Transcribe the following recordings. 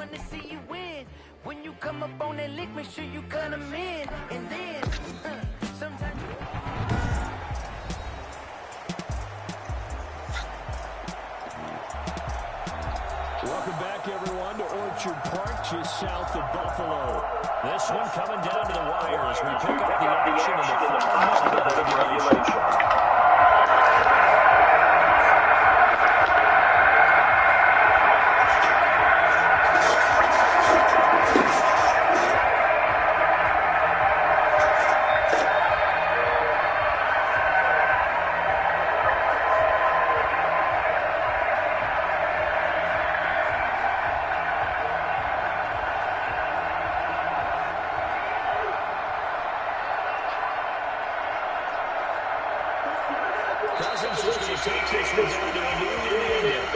wanna see you win. When you come up on that lick, make sure you cut them in. And then, sometimes... Welcome back, everyone, to Orchard Park, just south of Buffalo. This one coming down to the wire as we pick up the action in the final minute of regulation. Cousins is going to take this one down to a new end.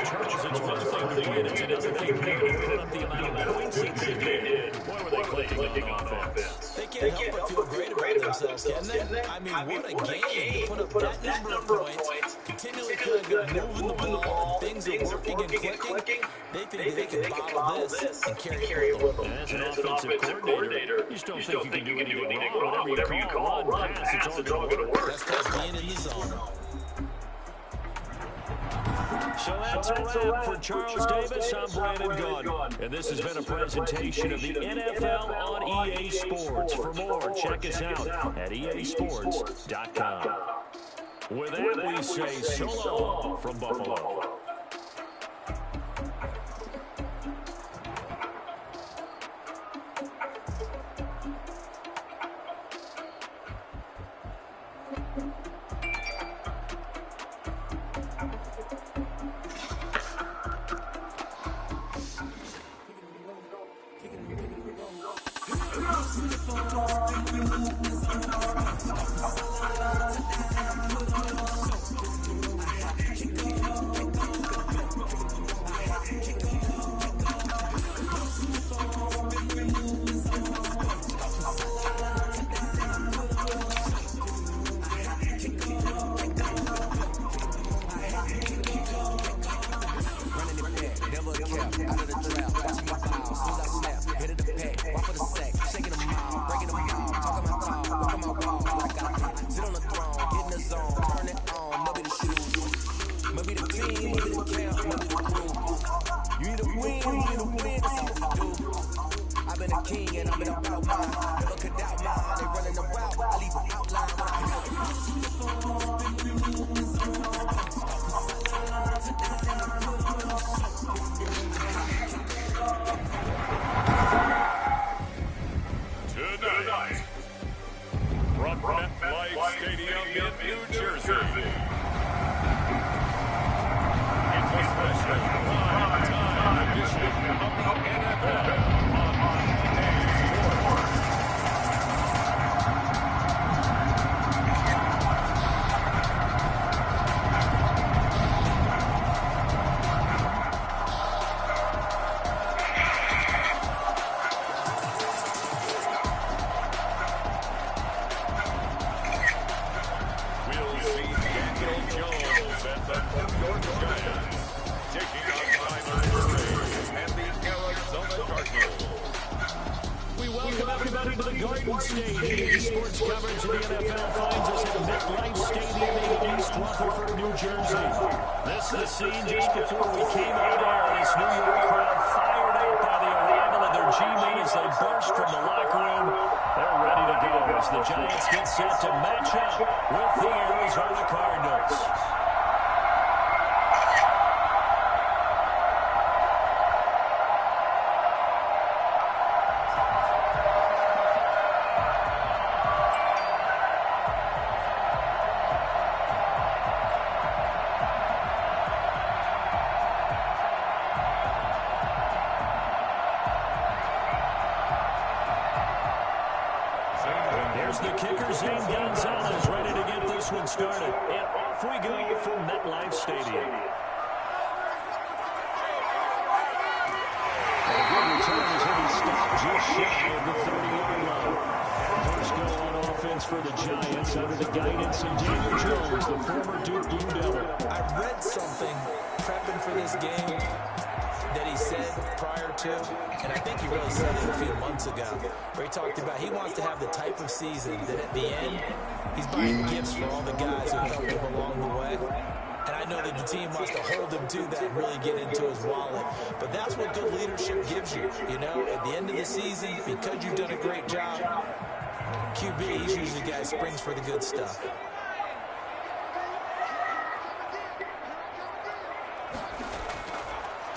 Charles, it's one thing to win, it's another thing to put up the amount of points that they did. Boy, were they clicking on offense. They can't help but feel great about themselves, can they? I mean, what a game to put up that number of points, continually kind of moving the ball, and things are working and clicking. They think they can bottle this and carry it with them. As an offensive coordinator, you still think you can do anything wrong. Whatever you call, run, pass, it's all going to work. That's called being in the zone. So that's a wrap for Charles Davis. I'm Brandon Gunn. And this has been a presentation of the NFL on EA Sports. For more, check us out at easports.com. With that, we say so long from Buffalo. The Giants get set to match up with the Arizona Cardinals. There's the kicker, Zane Gonzalez, ready to get this one started. And off we go from MetLife Stadium. And a good return as he'll be stopped just shy of the 30-yard line. First go on offense. offense for the Giants under the guidance of Daniel Jones, the former Duke Blue Devil. I read something prepping for this game that he said prior to, and I think he really said it a few months ago, where he talked about he wants to have the type of season that at the end, he's buying gifts for all the guys who helped him along the way. And I know that the team wants to hold him to that and really get into his wallet. But that's what good leadership gives you. You know, at the end of the season, because you've done a great job, QB, he's usually the guy who springs for the good stuff.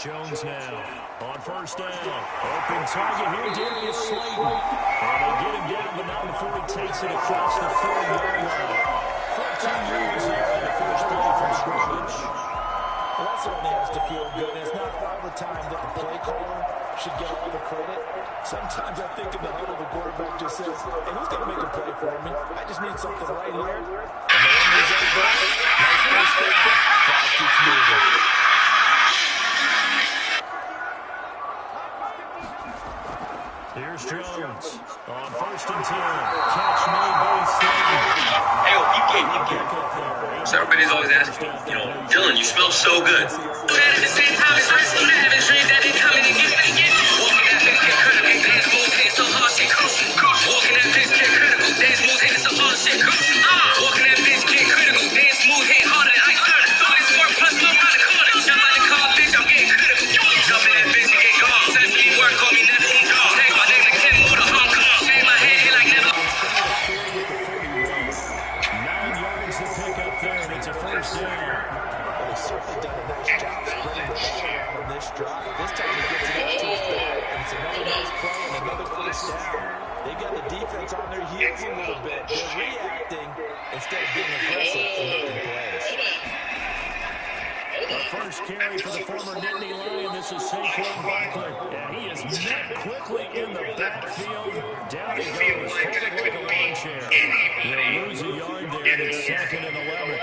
Jones now on first down. Open target here, Darius Slayton. And they get him down, but not before he takes it across the 4-yard line. 14 yards there on the first play from scrimmage. Well, that certainly has to feel good. And it's not all the time that the play caller should get all the credit. Sometimes I think in the huddle, the quarterback just says, hey, who's going to make a play for me? I just need something right here. And the end result there, nice first step. Clock keeps moving. Here's Jones on first and 10. Catch made by Slayton. Hey, so everybody's always asking, you know, Dylan, you smell so good. But at the same time, it's like some having dreams that ain't coming and get it again. Walking that bitch, get critical, dance moves, hitting so hard, shit cool. Walking that bitch, get critical, dance moves, hitting so hard, shit cool. Walking that bitch, get critical, dance moves, hitting harder than ice water. So this work plus more around the corner. Jump out the car, bitch, I'm getting critical. Jump in that bitch and get gone. Essentially work, call me Neptune dog. Take my name to Kim, move to Hong Kong. Shave my head, hit like never. 9 yards to pick up there, and it's a first down. Well, he's certainly done a nice job spreading the ball around on this drive. This time he gets it up to his back, and it's another nice play and another first down. They got the defense on their heels a little bit. They're reacting instead of being aggressive and making plays. The first carry for the former Nittany Lion. This is Saquon Barkley. And he is met quickly in the backfield. Down he goes, folded like a lawn chair. They'll lose a yard there, and it's 2nd and 11.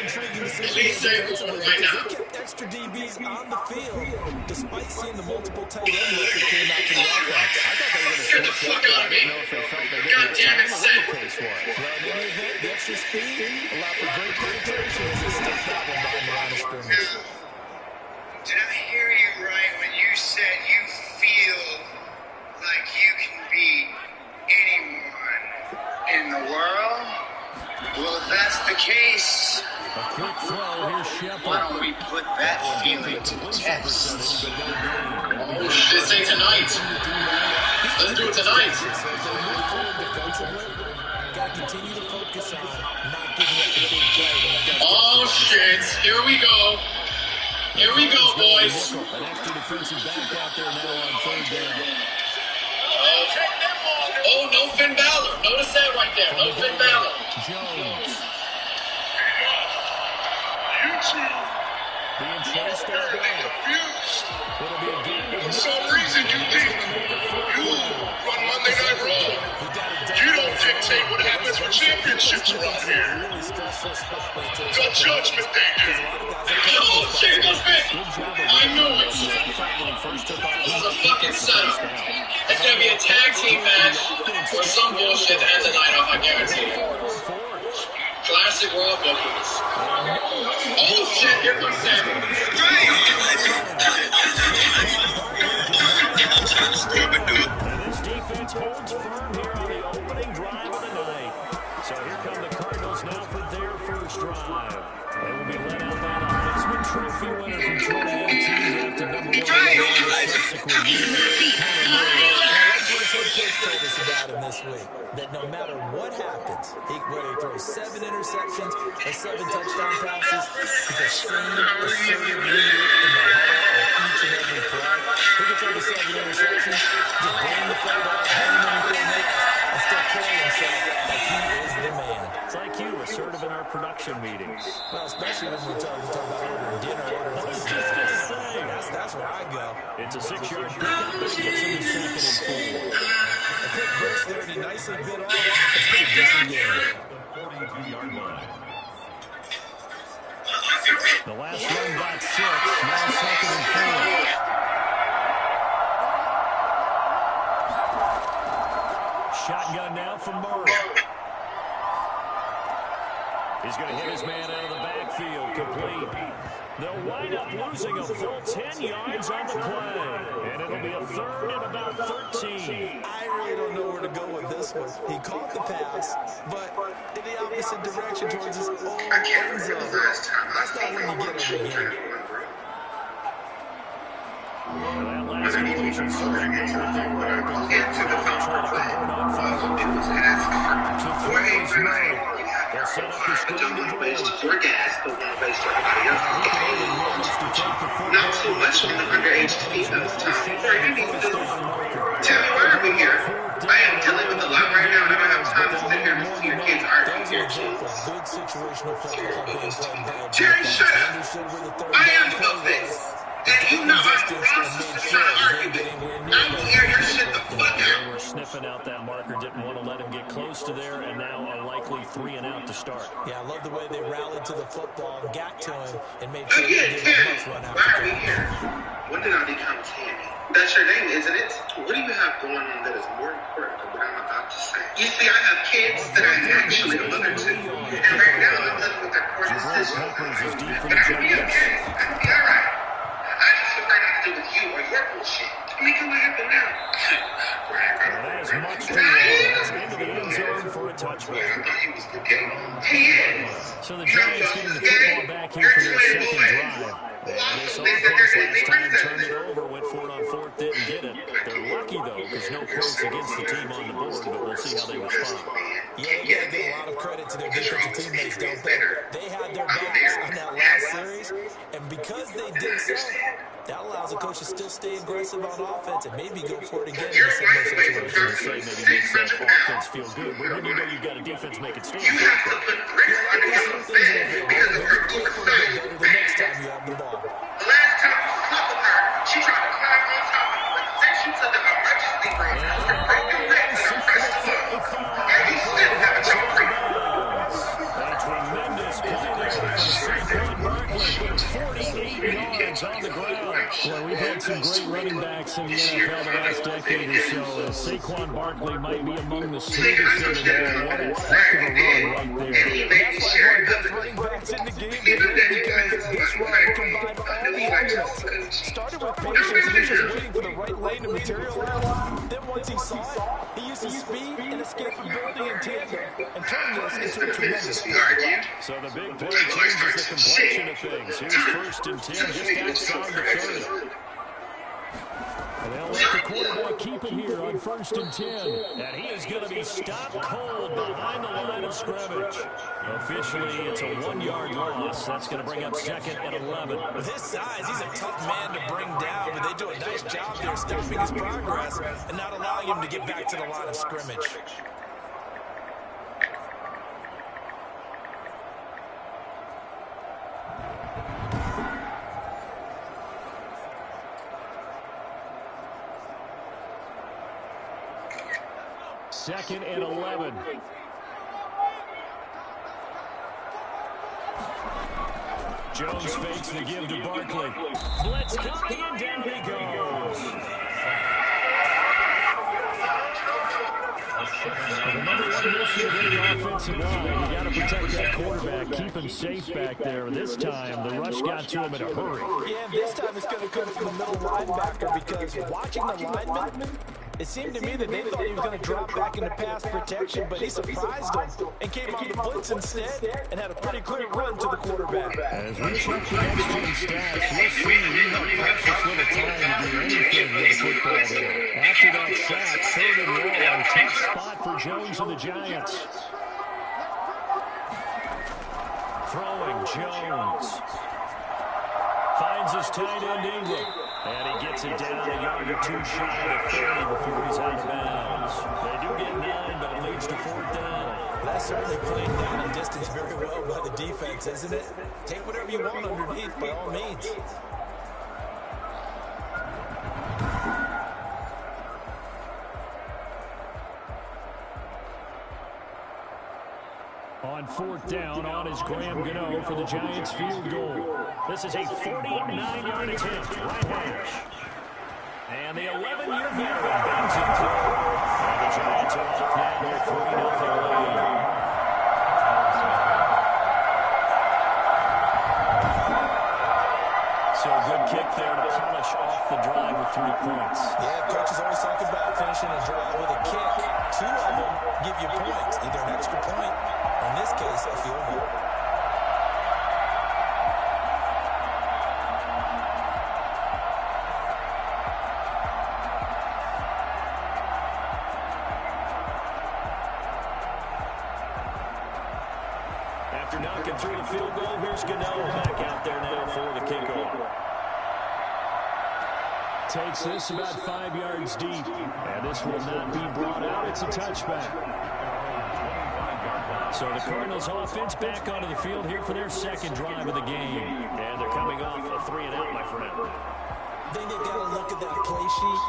Intriguing decision defensively because they kept extra DBs on the field despite seeing the multiple tight end look that came out to the offense. I thought they were going to Get the fuck out of me. I don't know if they felt they didn't God damn it, have Sam. a case for it. Well, in any event, the extra speed allowed for great penetration as they still problem behind the line of scrimmage. Did I hear you right when you said you feel like you can beat anyone in the world? Well, if that's the case, A quick throw, here's why Shepard. don't we put that feeling to the test? This ain't tonight. Let's do it tonight. So as they move forward defensively, got to continue to focus on not giving up the big play when it does. Oh, shit. Here we go. Here we go, boys. An extra defensive back out there now on 3rd down. Oh, no Finn Balor. Notice that right there. No Finn Balor. Jones You two being chased down. confused. It'll be a game. For some reason, you think you run Monday Night Raw. You don't dictate what happens with championships around here. The Judgment Day do. Oh, shit. No Finn. I knew it. This is a fucking setup. It's going to be a tag team match or some bullshit to end the night off, I guarantee you. Classic Raw bookings. Oh, shit. Here comes Sam. And this defense holds firm here on the opening drive of the night. So here come the Cardinals now for their first drive. They will be led out by the Heisman Trophy winner from 2018, drafted number 1 overall subsequent year. That's what his head coach told us about him this week. That no matter what happens, whether he throws 7 interceptions or 7 touchdown passes, he's the same assertive leader in the huddle on each and every play. He can throw the 7 interceptions, just blame the football, blame anything else, and still carry himself like he is the man. It's like you, assertive in our production meetings. Well, especially when we talk about ordering dinner, ordering food. That's where I go. It's a 6-yard pickup, but it gets him to 2nd and 4. A quick burst there, and he nicely bit off a pretty decent game. The last run got 6, now 2nd and 4. Shotgun now from Murray. He's going to hit his man out of the backfield, complete. They'll wind up losing a full 10 yards on the play. And it'll be a third and about 13. I really don't know where to go with this one. He caught the pass, but in the opposite direction towards his own end zone. That's not when you get every game. That last completion certainly made it there. They'll set up the screen to Not so much on the underage defense, Tom. Tell me why are we here? I am dealing with a lot right now, and I don't have time to sit here and listen to your kids argue here, kids. Jerry, shut up. I am above this. And you know I'm processing trying to argue with. I will air your shit the fuck out. They were sniffing out that marker, didn't want to let him get close to there, and now a likely 3 and out to start. Yeah, I love the way they rallied to the football and got to him and made sure Again, they gave him a much run Terry, why after are we here? When did I become Tammy? That's your name, isn't it? What do you have going on that is more important than what I'm about to say? You see, I have kids that I'm actually a mother to. And right now, I'm dealing with that court decision. And I can be okay. I can be all right. I just feel like I have to do with you or your bullshit. I mean, what happened now? That is much too long. Into the end zone for a touchback. I thought he was the game. He is. So the Giants getting the football back here for their second drive. And this offense last time turned it over, went for it on fourth, didn't get it. They're lucky, though, because no points against the team on the board, but we'll see how they respond. Yeah, they gotta give a lot of credit to their defensive teammates, don't they? They had their backs on that last series, and because they did so, that allows the coach to still stay aggressive on offense and maybe go for it again in a similar situation. Maybe makes that offense feel good. But when you know you've got a defense making stands. You have to put bricks under your bed because of her good son. The next time you have the ball. The last time you slept with her, she tried to climb on top of you, but then she took an emergency brake to break your legs and press them up. And you still haven't shown free. A tremendous play there from Saquon Barkley. 48 yards on the ground. Boy, we've had some great running backs in the NFL the last decade or so, and Saquon Barkley might be among the smoothest in the world. What a heck of a run right there. And he made me share it up. Running backs in the game Even then, because this run combined all the elements. Started with patience and was just waiting for the right lane to materialize. Then once he saw it, he used his speed and escapability in tandem and turned this into a tremendous play. So the big play changes the complexion of things. Here's first and 10, just outside the 30. And they'll let the quarterback keep it here on first and 10. And he is going to be stopped cold behind the line of scrimmage. Officially, it's a 1-yard loss. That's going to bring up second and 11. With his size, he's a tough man to bring down, but they do a nice job there stopping his progress and not allowing him to get back to the line of scrimmage. Second and 11. Jones fakes the give to Barkley. Blitz coming and down he goes. The number one mission of any offensive line, you got to protect that quarterback, keep him safe back there. This time, the rush got to him in a hurry. Yeah, this time it's going to come from the middle linebacker because watching the lineman, it seemed to me that they thought he was going to drop back into pass protection, but he surprised them and came on the blitz instead and had a pretty clear run to the quarterback. As we check the next team stats, you'll see we have precious little time to do anything with the football there. After that sack, third and long, tough spot for Jones and the Giants. Throwing Jones. Finds his tight end Ingram. And he gets it down a yard or two shy of 30 before he's out of bounds. They do get 9, but it leads to fourth down. That's certainly playing down the distance very well by the defense, isn't it? Take whatever you want underneath, by all means. On fourth down, on is Graham Gano for the Giants field goal. This is a 49-yard attempt, right hash. And the 11-year veteran bangs it through. And the Giants are off now with 3-0 lead. So a good kick there to polish off the drive with 3 points. Yeah, coaches always talk about finishing a drive with a kick. 2 of them give you points, either an extra point, or in this case, a field goal. After knocking through the field goal, here's Gano back out there now for the kickoff. Takes this about 5 yards deep. And this will not be brought out. It's a touchback. So the Cardinals offense back onto the field here for their second drive of the game. And they're coming off a 3-and-out, my friend. I think they've got to look at that play sheet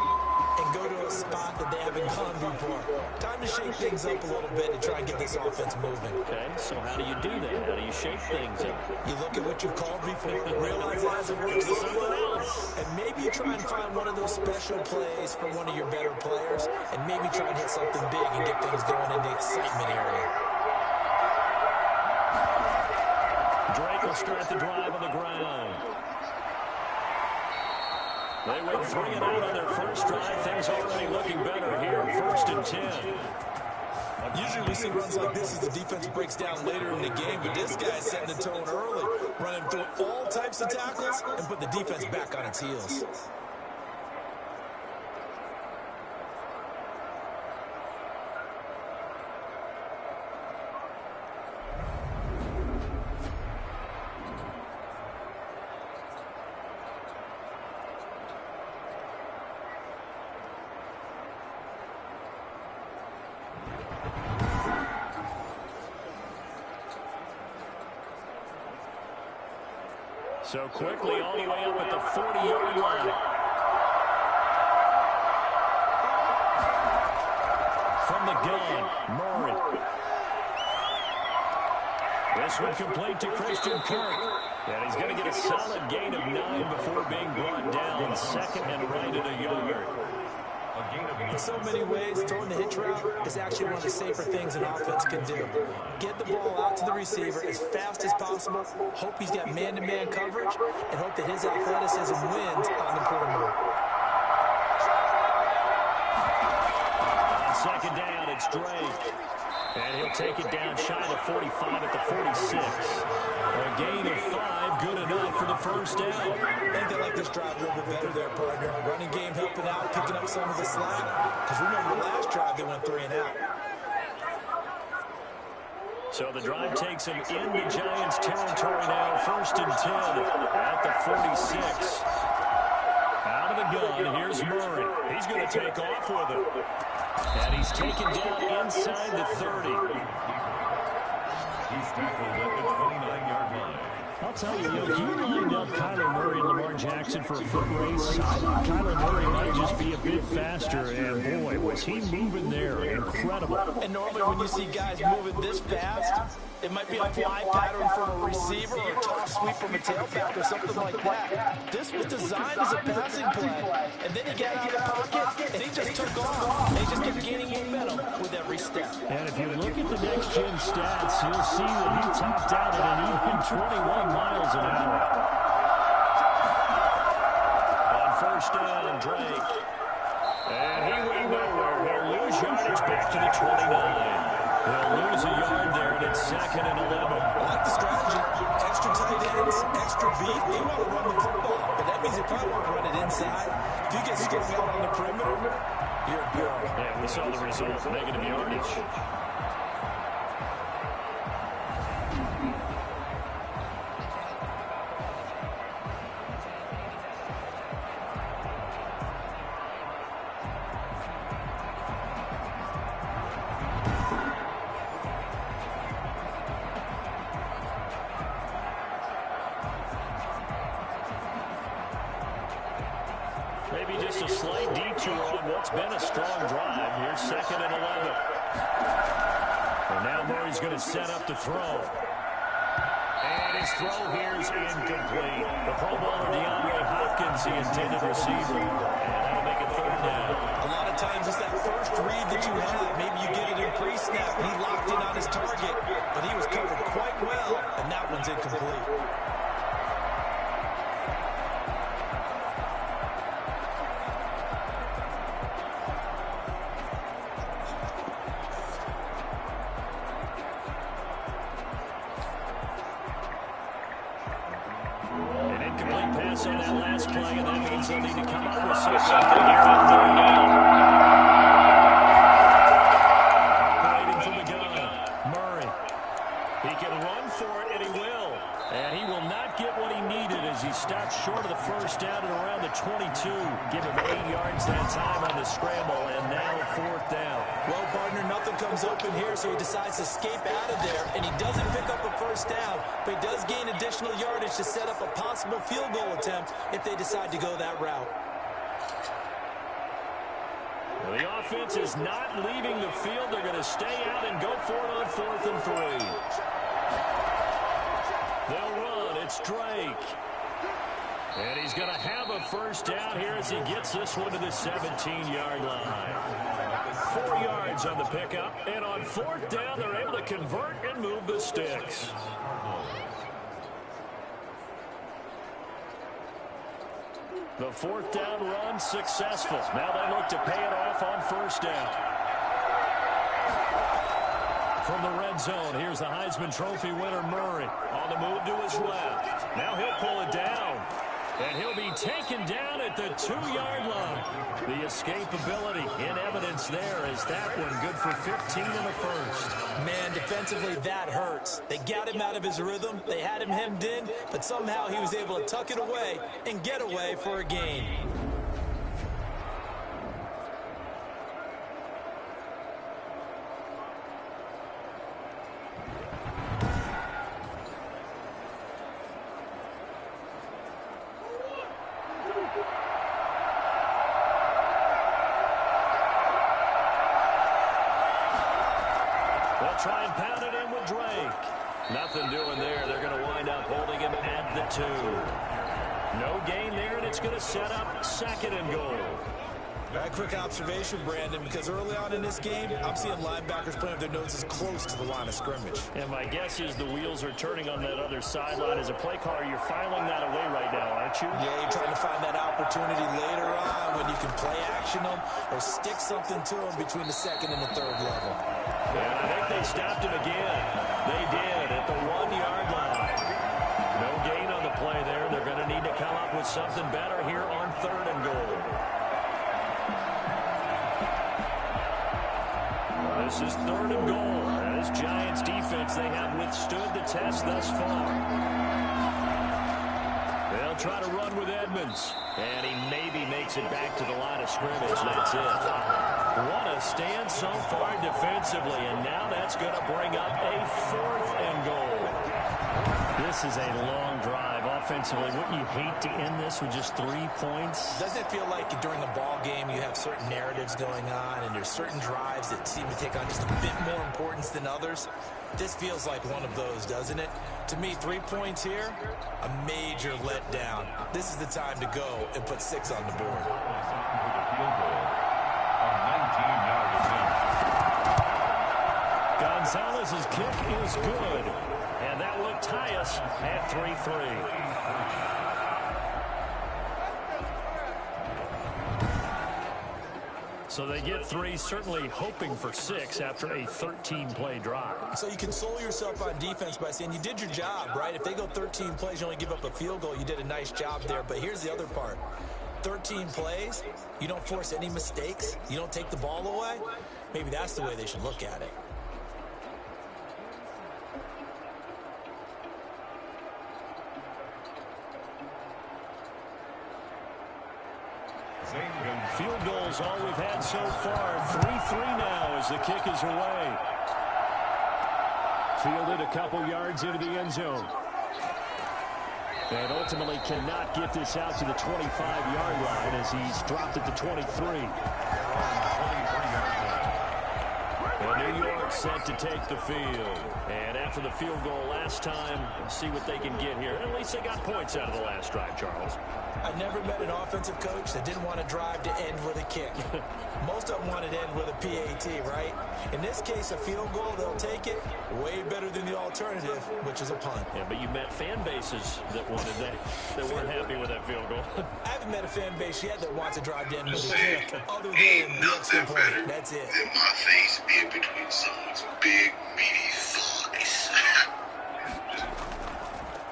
and go to a spot that they haven't gone before. Time to shake things up a little bit to try and get this offense moving. Okay, so how do you do that? How do you shake things up? You look at what you've called before, realize it hasn't worked for something else, and maybe you try and find one of those special plays for one of your better players, and maybe try and hit something big and get things going in the excitement area. Drake will start the drive on the ground. They went 3-and-out on their first drive. Things already looking better here. 1st and 10. Usually we see runs like this as the defense breaks down later in the game, but this guy's setting the tone early, running through all types of tackles and put the defense back on its heels. So quickly all the way up at the 40-yard line. From the gun, Murray. This one complete to Christian Kirk. And he's going to get a solid gain of 9 before being brought down. 2nd and right at a yard. In so many ways, throwing the hitch route is actually one of the safer things an offense can do. Get the ball out to the receiver as fast as possible, hope he's got man-to-man coverage, and hope that his athleticism wins on the perimeter. On 2nd down, it's Drake. And he'll take it down shy of the 45 at the 46. A gain of 5, good enough for the first down. I think they like this drive a little bit better there, partner. Running game helping out, picking up some of the slack. Because remember, the last drive they went 3-and-out. So the drive takes him into Giants territory now. 1st and 10 at the 46. Out of the gun, here's Murray. He's going to take off with it. And he's taken down inside the 30. He's tackled at the 29-yard line. I'll tell you, if you lined up Kyler Murray and Lamar Jackson for a foot race, I think Kyler Murray might just be a bit faster. And boy, was he moving there. Incredible. And normally when you see guys moving this fast, it might be a fly pattern from a receiver or a top sweep from a tailback or something like that. This was designed as a passing play, and then he got out of the pocket, and he just took off. And he just kept gaining momentum with every step. And if you look at the next-gen stats, you'll see that he topped out at an even 21 miles an hour. On 1st down, Drake. And he went nowhere. He'll lose yardage back to the 29. They'll lose a yard there, and it's 2nd and 11. I like the strategy. Extra tight ends, extra beef. They want to run the football, but that means they probably want to run it inside. If you get strung out on the perimeter, you're a girl. Yeah, we saw the result, negative yardage. Maybe just a slight detour on what's been a strong drive. Here's 2nd and 11. And now Murray's going to set up to throw. And his throw here is incomplete. The Pro Bowler DeAndre Hopkins, the intended receiver. And that'll make it 3rd down. A lot of times it's that first read that you have. Maybe you get it in pre-snap. He locked in on his target, but he was covered quite well, and that one's incomplete. points on that last play, and that means they'll need to come up with something to get from there now. Waiting from the gun. Murray. He can run for it, and he will. And he will not get what he needed as he stopped short of the first down at around the 22. Give him 8 yards that time on the scramble, and now 4th down. Well, partner, nothing comes open here, so he decides to escape out of there, and he doesn't pick up a first down, but he does gain additional yardage to set up a possible field goal attempt if they decide to go that route. Well, the offense is not leaving the field. They're going to stay out and go for it on 4th and 3. They'll run. It's Drake. And he's going to have a first down here as he gets this one to the 17-yard line. 4 yards on the pickup. And on 4th down, they're able to convert and move the sticks. The 4th down run successful. Now they look to pay it off on first down. From the red zone, here's the Heisman Trophy winner, Murray. On the move to his left. Now he'll pull it down. And he'll be taken down at the 2-yard line. The escapability in evidence there is that one good for 15 in the first. Man, defensively, that hurts. They got him out of his rhythm. They had him hemmed in, but somehow he was able to tuck it away and get away for a gain. Try and pound it in with Drake. Nothing doing there. They're going to wind up holding him at the 2. No gain there, and it's going to set up 2nd and goal. Right, quick observation, Brandon, because early on in this game, I'm seeing linebackers playing with their noses close to the line of scrimmage. And my guess is the wheels are turning on that other sideline. As a play caller, you're filing that away right now, aren't you? Yeah, you're trying to find that opportunity later on when you can play action them or stick something to them between the 2nd and the 3rd level. And I think they stopped him again. They did at the 1-yard line. No gain on the play there. They're going to need to come up with something better here on 3rd and goal. This is 3rd and goal. This Giants defense, they have withstood the test thus far. They'll try to run with Edmonds. And he maybe makes it back to the line of scrimmage. That's it. What a stand so far defensively. And now that's going to bring up a 4th and goal. This is a long drive offensively. Wouldn't you hate to end this with just 3 points? Doesn't it feel like during a ball game you have certain narratives going on and there's certain drives that seem to take on just a bit more importance than others? This feels like one of those, doesn't it? To me, 3 points here, a major letdown. This is the time to go and put 6 on the board. Gonzalez's kick is good. And that will tie us at 3-3. So they get 3, certainly hoping for 6 after a 13-play drive. So you console yourself on defense by saying you did your job, right? If they go 13 plays, you only give up a field goal, you did a nice job there. But here's the other part. 13 plays, you don't force any mistakes, you don't take the ball away. Maybe that's the way they should look at it. Field goals all we've had so far. 3-3 now as the kick is away. Fielded a couple yards into the end zone. And ultimately cannot get this out to the 25-yard line as he's dropped at the 23. And New York set to take the field. And after the field goal last time, we'll see what they can get here. At least they got points out of the last drive, Charles. I never met an offensive coach that didn't want to drive to end with a kick. Most of them wanted to end with a PAT, right? In this case, a field goal, they'll take it. Way better than the alternative, which is a punt. Yeah, but you met fan bases that wanted that weren't happy with that field goal. I haven't met a fan base yet that wants to drive to end with a Say, kick. Other ain't than the nothing extra better point. That's it. than my face being between someone's big, meaty thighs.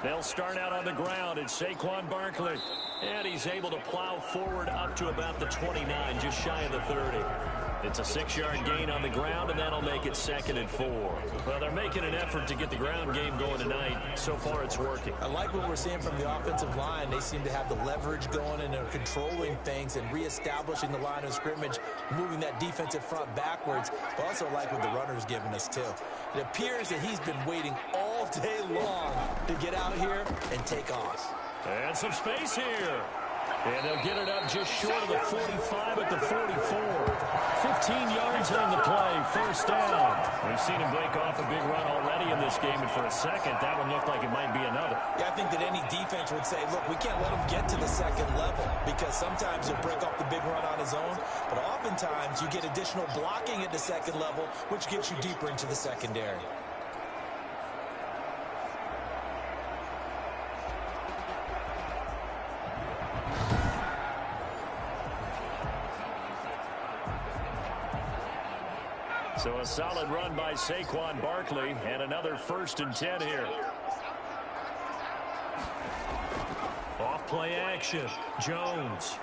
They'll start out on the ground. It's Saquon Barkley. And he's able to plow forward up to about the 29, just shy of the 30. It's a 6-yard gain on the ground, and that'll make it 2nd and 4. Well, they're making an effort to get the ground game going tonight. So far, it's working. I like what we're seeing from the offensive line. They seem to have the leverage going, and they're controlling things and reestablishing the line of scrimmage, moving that defensive front backwards. But also like what the runner's giving us, too. It appears that he's been waiting all day long to get out here and take off. And some space here. And they'll get it up just short of the 45 at the 44. 15 yards on the play, 1st down. We've seen him break off a big run already in this game, and for a second, that one looked like it might be another. Yeah, I think that any defense would say, look, we can't let him get to the 2nd level, because sometimes he'll break off the big run on his own, but oftentimes you get additional blocking at the 2nd level, which gets you deeper into the secondary. So a solid run by Saquon Barkley, and another 1st and 10 here. Off play action, Jones.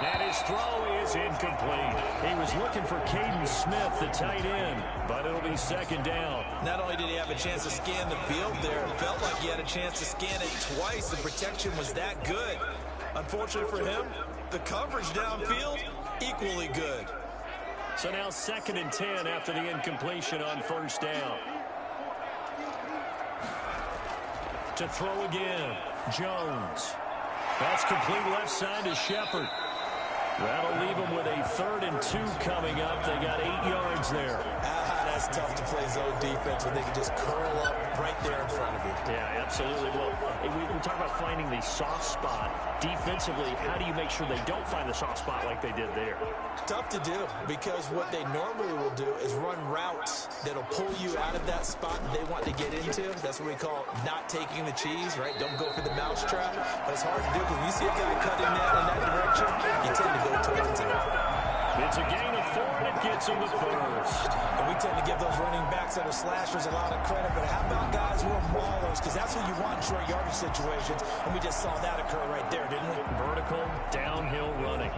And his throw is incomplete. He was looking for Caden Smith, the tight end, but it'll be 2nd down. Not only did he have a chance to scan the field there, it felt like he had a chance to scan it twice. The protection was that good. Unfortunately for him, the coverage downfield, equally good. So now 2nd and 10 after the incompletion on 1st down. To throw again, Jones. That's complete left side to Shepard. That'll leave them with a 3rd and 2 coming up. They got 8 yards there. That's tough to play zone defense when they can just curl up right there in front of you. Yeah, absolutely. Well, we talk about finding the soft spot. Defensively, how do you make sure they don't find the soft spot like they did there? Tough to do, because what they normally will do is run routes that'll pull you out of that spot that they want to get into. That's what we call not taking the cheese, right? Don't go for the mousetrap. But it's hard to do because when you see a guy cutting that in that direction, you tend to go towards him. It's a gain of 4, and it gets him the 1st. And we tend to give those running backs that are slashers a lot of credit, but how about guys who are maulers? Because that's what you want in short yardage situations, and we just saw that occur right there, didn't we? Vertical, downhill running.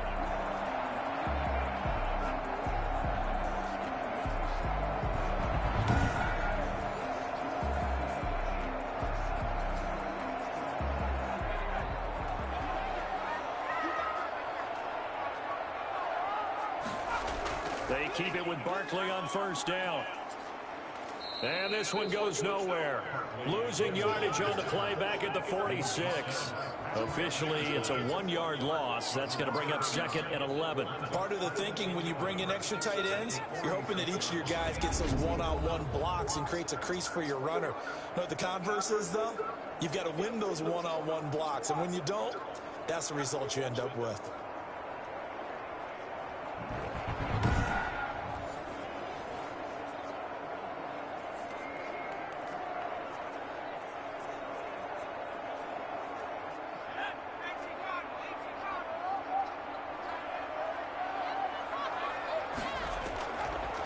They keep it with Barkley on 1st down. And this one goes nowhere. Losing yardage on the play back at the 46. Officially, it's a 1-yard loss. That's going to bring up 2nd and 11. Part of the thinking when you bring in extra tight ends, you're hoping that each of your guys gets those one-on-one blocks and creates a crease for your runner. You know what the converse is, though? You've got to win those one-on-one blocks, and when you don't, that's the result you end up with.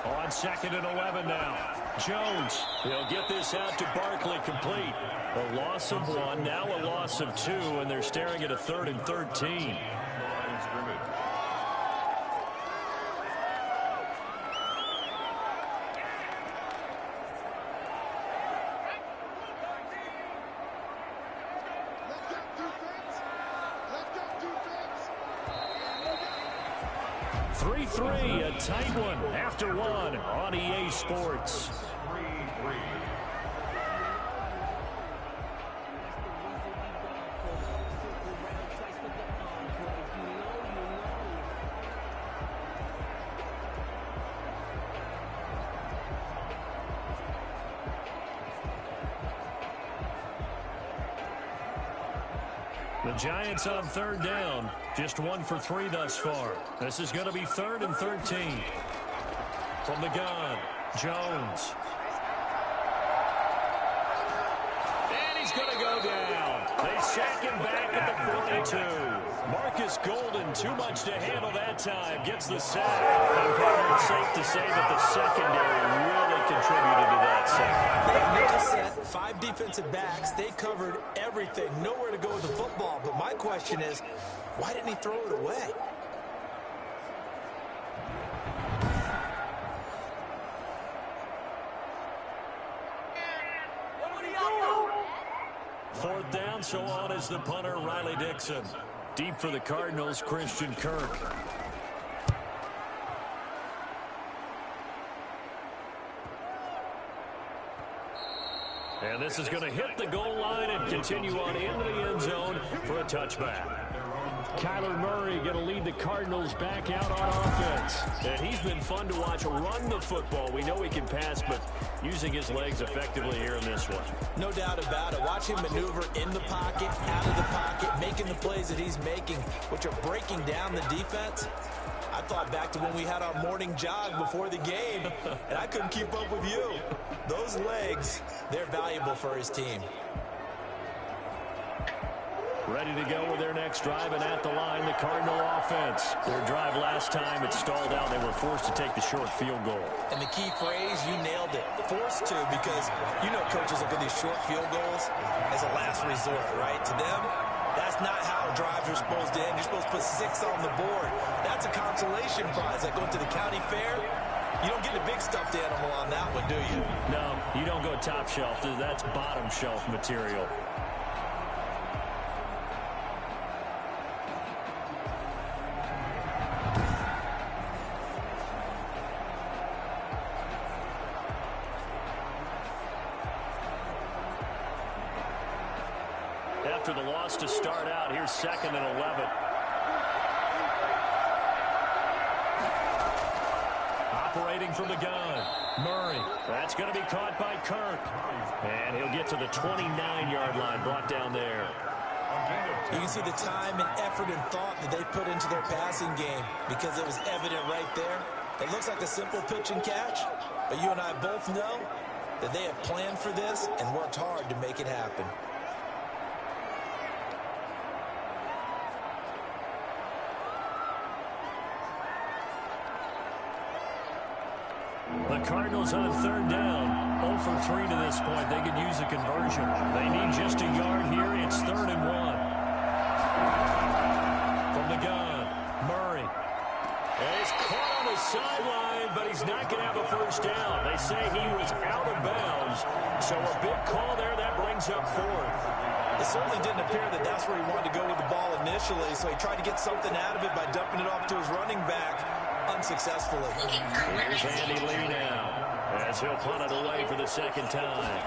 On 2nd and 11 now. Jones, he'll get this out to Barkley, complete. A loss of 1, now a loss of 2, and they're staring at a 3rd and 13. 3-3, a tight one after 1 on EA Sports. The Giants on 3rd down. Just 1 for 3 thus far. This is going to be 3rd and 13. From the gun, Jones. And he's going to go down. They sack him back at the 42. Marcus Golden, too much to handle that time, gets the sack. And it's safe to say that the secondary really contributed to that sack. They made a set, 5 defensive backs. They covered everything. Nowhere to go with the football. But my question is, why didn't he throw it away? Fourth down, so on is the punter, Riley Dixon. Deep for the Cardinals, Christian Kirk. And this is going to hit the goal line and continue on into the end zone for a touchback. Kyler Murray going to lead the Cardinals back out on offense. And he's been fun to watch run the football. We know he can pass, but using his legs effectively here in this one. No doubt about it. Watch him maneuver in the pocket, out of the pocket, making the plays that he's making, which are breaking down the defense. I thought back to when we had our morning jog before the game, and I couldn't keep up with you. Those legs, they're valuable for his team. Ready to go with their next drive, and at the line, the Cardinal offense. Their drive last time, it stalled out. They were forced to take the short field goal. And the key phrase, you nailed it. Forced to, because you know coaches look at these short field goals as a last resort, right? To them, that's not how drives are supposed to end. You're supposed to put 6 on the board. That's a consolation prize. Like going to the county fair, you don't get a big stuffed animal on that one, do you? No, you don't go top shelf. That's bottom shelf material. After the loss to start out, here's 2nd and 11. Operating from the gun, Murray. That's going to be caught by Kirk. And he'll get to the 29-yard line, brought down there. You can see the time and effort and thought that they put into their passing game because it was evident right there. It looks like a simple pitch and catch, but you and I both know that they have planned for this and worked hard to make it happen. The Cardinals on 3rd down. 0 for 3 to this point. They could use a conversion. They need just a yard here. It's 3rd and 1. From the gun, Murray. And he's caught on the sideline, but he's not going to have a first down. They say he was out of bounds. So a big call there. That brings up 4th. It certainly didn't appear that that's where he wanted to go with the ball initially, so he tried to get something out of it by dumping it off to his running back. Unsuccessfully. Here's Andy Lee now, as he'll punt it away for the 2nd time.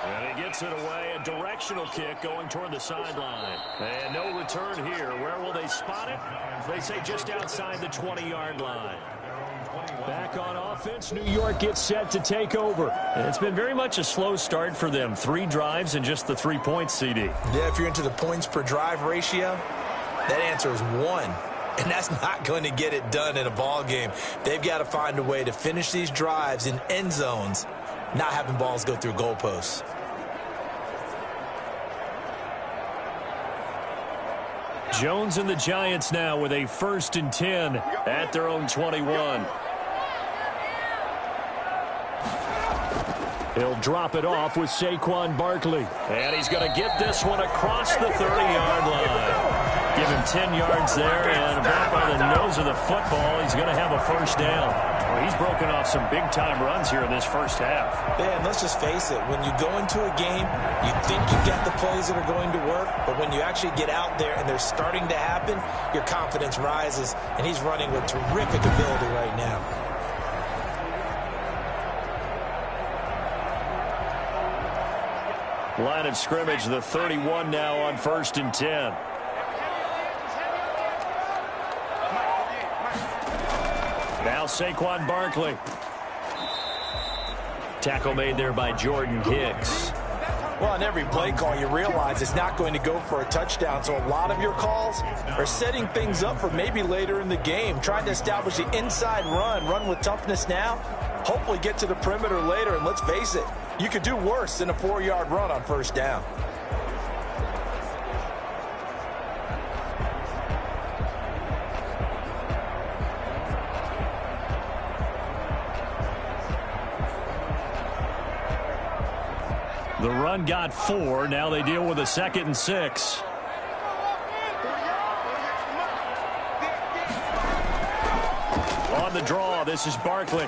And he gets it away, a directional kick going toward the sideline. And no return here. Where will they spot it? They say just outside the 20-yard line. Back on offense, New York gets set to take over. And it's been very much a slow start for them. 3 drives and just the 3 points, CD. Yeah, if you're into the points per drive ratio, that answer is 1. And that's not going to get it done in a ball game. They've got to find a way to finish these drives in end zones, not having balls go through goalposts. Jones and the Giants now with a 1st and 10 at their own 21. He'll drop it off with Saquon Barkley. And he's going to get this one across the 30-yard line. Give him 10 yards there, and back by the nose of the football, he's going to have a first down. Well, he's broken off some big-time runs here in this first half. Yeah, and let's just face it. When you go into a game, you think you've got the plays that are going to work, but when you actually get out there and they're starting to happen, your confidence rises, and he's running with terrific ability right now. Line of scrimmage, the 31 now on 1st and 10. Now Saquon Barkley. Tackle made there by Jordan Hicks. Well, on every play call, you realize it's not going to go for a touchdown, so a lot of your calls are setting things up for maybe later in the game, trying to establish the inside run with toughness now, hopefully get to the perimeter later, and let's face it, you could do worse than a 4-yard run on 1st down. The run got 4. Now they deal with a 2nd and 6. On the draw, this is Barkley.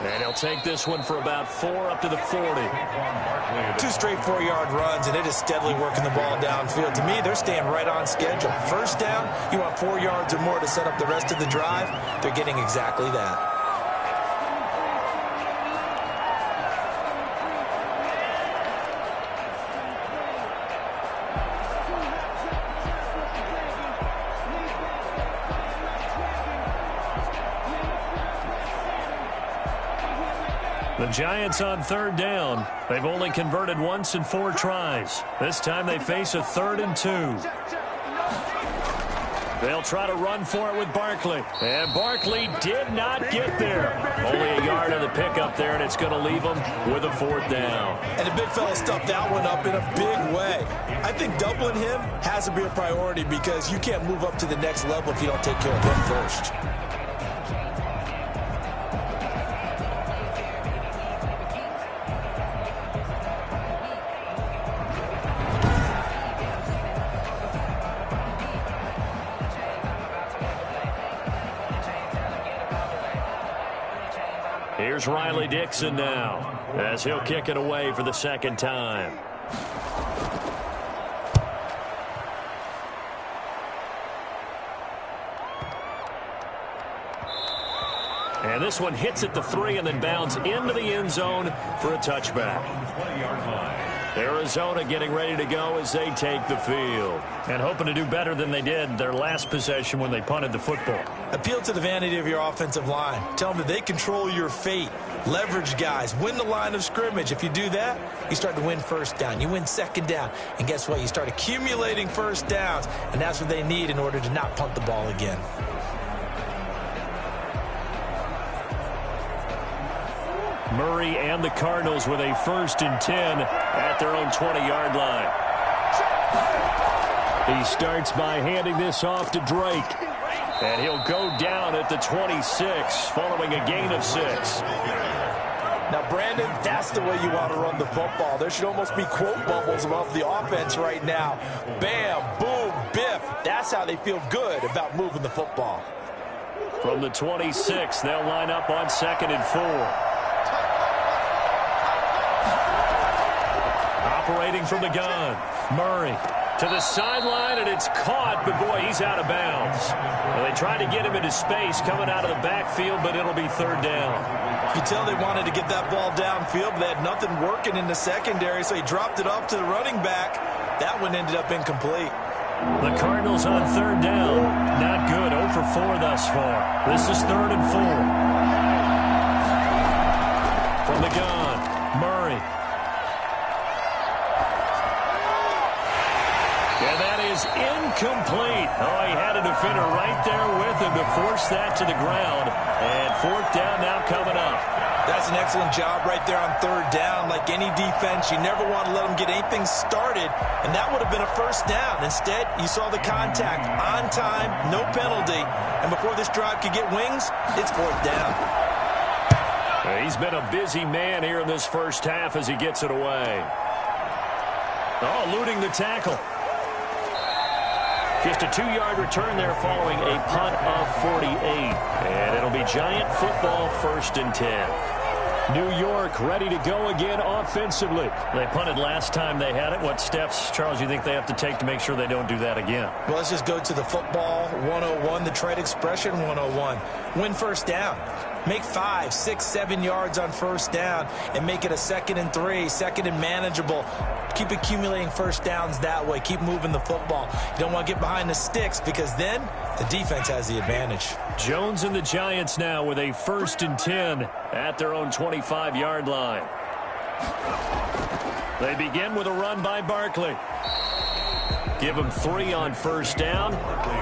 And he'll take this one for about 4 up to the 40. 2 straight 4-yard runs, and it is steadily working the ball downfield. To me, they're staying right on schedule. First down, you want 4 yards or more to set up the rest of the drive. They're getting exactly that. The Giants on 3rd down. They've only converted once in 4 tries. This time they face a 3rd and 2. They'll try to run for it with Barkley. And Barkley did not get there. Only a yard on the pickup there, and it's going to leave them with a 4th down. And the big fella stuffed that one up in a big way. I think doubling him has to be a priority because you can't move up to the next level if you don't take care of him first. Here's Riley Dixon now, as he'll kick it away for the 2nd time. And this one hits at the 3 and then bounds into the end zone for a touchback. 20-yard line. Arizona getting ready to go as they take the field. And hoping to do better than they did their last possession when they punted the football. Appeal to the vanity of your offensive line. Tell them that they control your fate. Leverage guys. Win the line of scrimmage. If you do that, you start to win 1st down. You win 2nd down. And guess what? You start accumulating 1st downs. And that's what they need in order to not punt the ball again. Murray and the Cardinals with a 1st and 10 at their own 20-yard line. He starts by handing this off to Drake. And he'll go down at the 26 following a gain of 6. Now, Brandon, that's the way you want to run the football. There should almost be quote bubbles above the offense right now. Bam, boom, biff. That's how they feel good about moving the football. From the 26, they'll line up on 2nd and 4. Operating from the gun, Murray to the sideline, and it's caught, but boy, he's out of bounds. Well, they tried to get him into space coming out of the backfield, but it'll be 3rd down. You tell they wanted to get that ball downfield, but they had nothing working in the secondary, so he dropped it off to the running back. That one ended up incomplete. The Cardinals on 3rd down. Not good, 0 for 4 thus far. This is 3rd and 4. From the gun, Murray. And that is incomplete. Oh, he had a defender right there with him to force that to the ground. And 4th down now coming up. That's an excellent job right there on 3rd down. Like any defense, you never want to let them get anything started, and that would have been a 1st down. Instead, you saw the contact on time, no penalty, and before this drive could get wings, it's 4th down. He's been a busy man here in this 1st half as he gets it away. Oh, eluding the tackle. Just a 2-yard return there following a punt of 48. And it'll be Giant football, 1st and 10. New York ready to go again offensively. They punted last time they had it. What steps, Charles, you think they have to take to make sure they don't do that again? Well, let's just go to the football 101, the trade expression 101. Win 1st down. Make 5, 6, 7 yards on 1st down and make it a 2nd and 3, 2nd and manageable. Keep accumulating 1st downs that way. Keep moving the football. You don't want to get behind the sticks because then the defense has the advantage. Jones and the Giants now with a 1st and 10 at their own 25-yard line. They begin with a run by Barkley. Give him 3 on 1st down.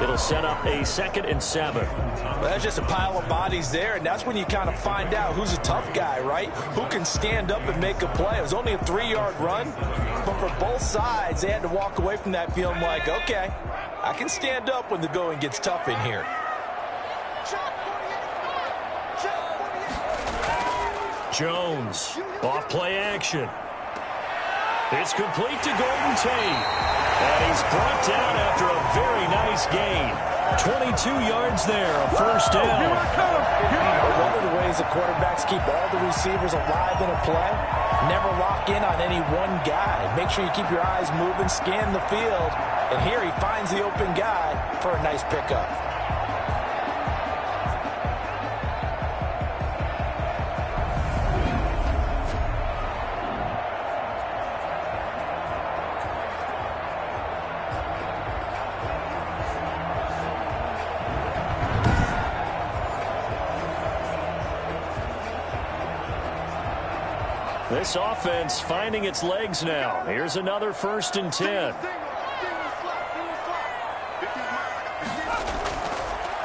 It'll set up a 2nd and 7. Well, that's just a pile of bodies there, and that's when you kind of find out who's a tough guy, right? Who can stand up and make a play. It was only a 3-yard run, but for both sides, they had to walk away from that feeling like, okay, I can stand up when the going gets tough in here. Jones, off play action. It's complete to Golden Tate. And he's brought down after a very nice gain. 22 yards there, a first down. One of the ways the quarterbacks keep all the receivers alive in a play, never lock in on any one guy. Make sure you keep your eyes moving, scan the field. And here he finds the open guy for a nice pickup. This offense finding its legs now. Here's another 1st and 10.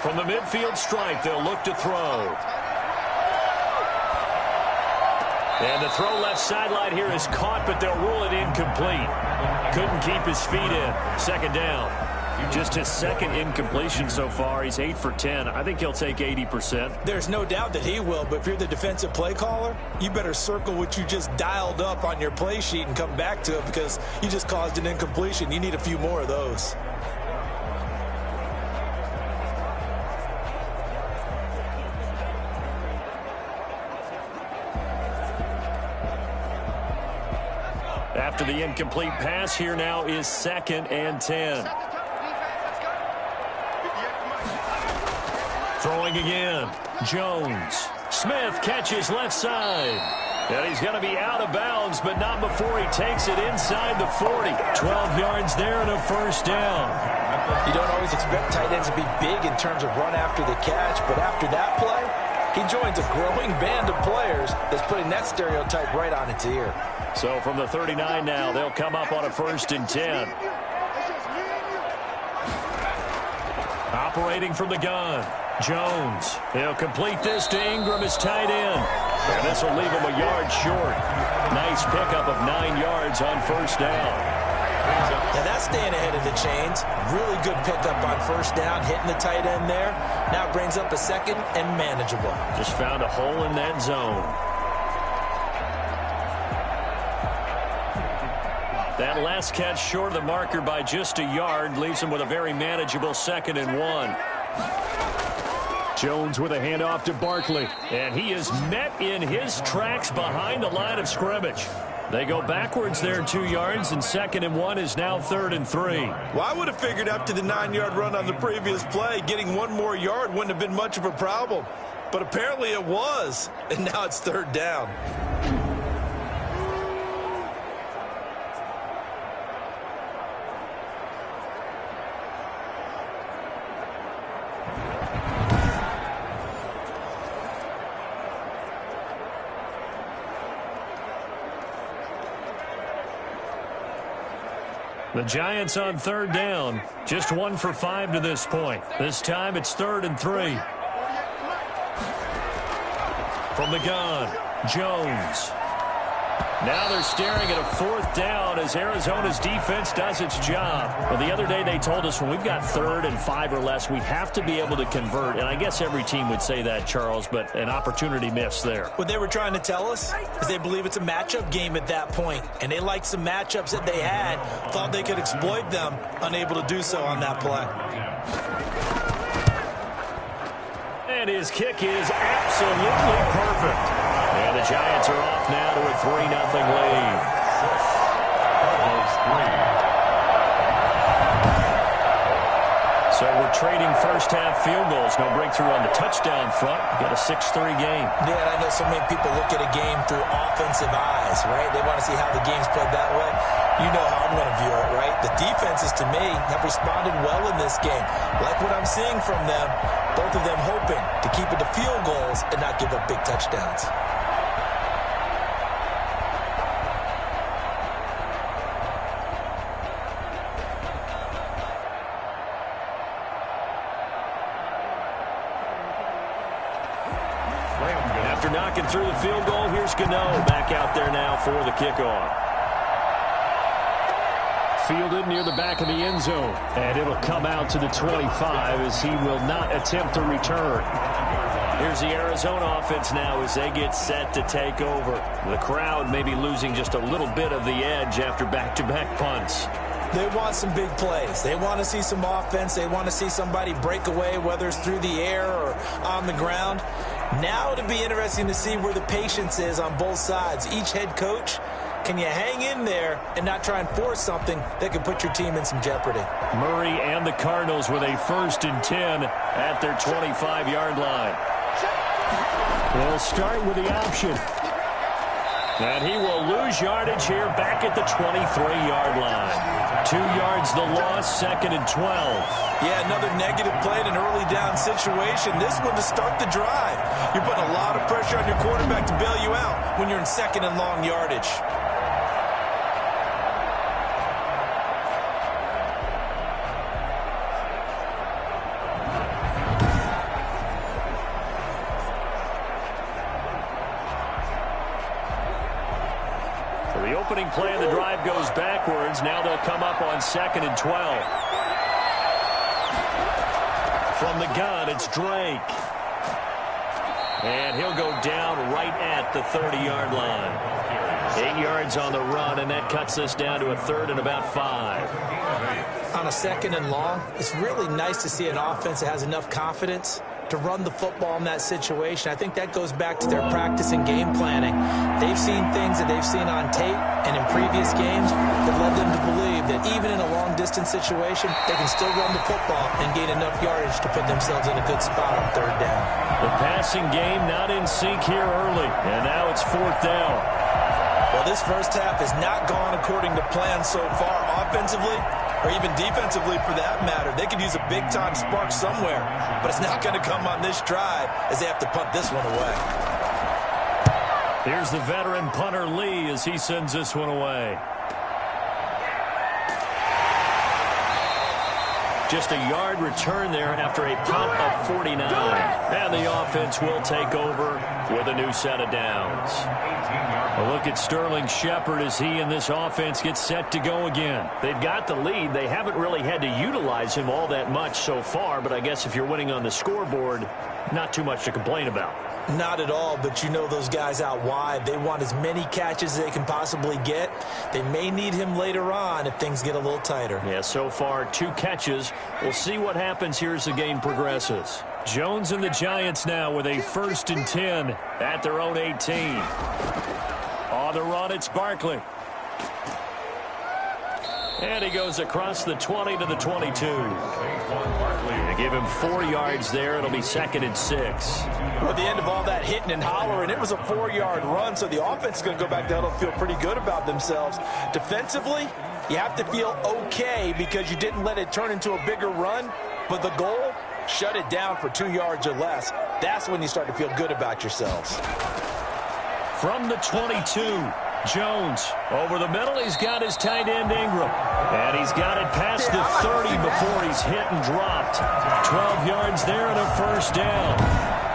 From the midfield stripe, they'll look to throw. And the throw left sideline here is caught, but they'll rule it incomplete. Couldn't keep his feet in. 2nd down. Just his 2nd incompletion so far. He's 8 for 10. I think he'll take 80%. There's no doubt that he will, but if you're the defensive play caller, you better circle what you just dialed up on your play sheet and come back to it because you just caused an incompletion. You need a few more of those. After the incomplete pass, here now is 2nd and 10. Throwing again. Jones. Smith catches left side. And he's going to be out of bounds, but not before he takes it inside the 40. 12 yards there and a first down. You don't always expect tight ends to be big in terms of run after the catch, but after that play, he joins a growing band of players that's putting that stereotype right on its ear. So from the 39 now, they'll come up on a 1st and 10. Operating from the gun. Jones. He'll complete this to Ingram as tight end. And this will leave him a yard short. Nice pickup of 9 yards on 1st down. Now that's staying ahead of the chains. Really good pickup on 1st down, hitting the tight end there. Now brings up a 2nd and manageable. Just found a hole in that zone. That last catch short of the marker by just a yard leaves him with a very manageable 2nd and 1. Jones with a handoff to Barkley. And he is met in his tracks behind the line of scrimmage. They go backwards there 2 yards, and 2nd and 1 is now 3rd and 3. Well, I would have figured after the 9-yard run on the previous play, getting 1 more yard wouldn't have been much of a problem. But apparently it was, and now it's 3rd down. The Giants on 3rd down. Just 1 for 5 to this point. This time it's 3rd and 3. From the gun, Jones. Now they're staring at a 4th down as Arizona's defense does its job. Well, the other day they told us when we've got 3rd and 5 or less, we have to be able to convert. And I guess every team would say that, Charles, but an opportunity missed there. What they were trying to tell us is they believe it's a matchup game at that point. And they liked some matchups that they had, thought they could exploit them, unable to do so on that play. And his kick is absolutely perfect. And the Giants are off now to a 3-0 lead. So we're trading first-half field goals. No breakthrough on the touchdown front. Got a 6-3 game. Yeah, and I know so many people look at a game through offensive eyes, right? They want to see how the game's played that way. You know how I'm going to view it, right? The defenses, to me, have responded well in this game. Like what I'm seeing from them, both of them hoping to keep it to field goals and not give up big touchdowns. After knocking through the field goal, here's Gano back out there now for the kickoff. Fielded near the back of the end zone. And it'll come out to the 25 as he will not attempt to return. Here's the Arizona offense now as they get set to take over. The crowd may be losing just a little bit of the edge after back-to-back punts. They want some big plays. They want to see some offense. They want to see somebody break away, whether it's through the air or on the ground. Now it'll be interesting to see where the patience is on both sides. Each head coach, can you hang in there and not try and force something that could put your team in some jeopardy? Murray and the Cardinals with a 1st and 10 at their 25-yard line. They'll start with the option. And he will lose yardage here back at the 23-yard line. 2 yards the loss, 2nd and 12. Yeah, another negative play in an early down situation. This one to start the drive. You're putting a lot of pressure on your quarterback to bail you out when you're in 2nd and long yardage. The opening play of the drive goes backwards. Now they'll come up on 2nd and 12. From the gun, it's Drake. And he'll go down right at the 30-yard line. 8 yards on the run, and that cuts us down to a 3rd and about 5. On a 2nd and long, it's really nice to see an offense that has enough confidence to run the football in that situation. I think that goes back to their practice and game planning. They've seen things that they've seen on tape and in previous games that led them to believe that even in a long-distance situation, they can still run the football and gain enough yardage to put themselves in a good spot on 3rd down. The passing game not in sync here early, and now it's 4th down. Well, this first half has not gone according to plan so far offensively, or even defensively for that matter. They could use a big-time spark somewhere, but it's not going to come on this drive as they have to punt this one away. Here's the veteran punter Lee as he sends this one away. Just a yard return there after a punt of 49. And the offense will take over with a new set of downs. A look at Sterling Shepard as he and this offense get set to go again. They've got the lead. They haven't really had to utilize him all that much so far, but I guess if you're winning on the scoreboard, not too much to complain about. Not at all, but you know those guys out wide. They want as many catches as they can possibly get. They may need him later on if things get a little tighter. Yeah, so far 2 catches. We'll see what happens here as the game progresses. Jones and the Giants now with a 1st and 10 at their own 18. On the run, it's Barkley. And he goes across the 20 to the 22. They give him 4 yards there. It'll be 2nd and 6. At the end of all that hitting and hollering, it was a 4-yard run, so the offense is going to go back down and feel pretty good about themselves. Defensively, you have to feel okay because you didn't let it turn into a bigger run, but the goal, shut it down for 2 yards or less. That's when you start to feel good about yourselves. From the 22, Jones over the middle. He's got his tight end Ingram. And he's got it past the 30 before he's hit and dropped. 12 yards there and a 1st down.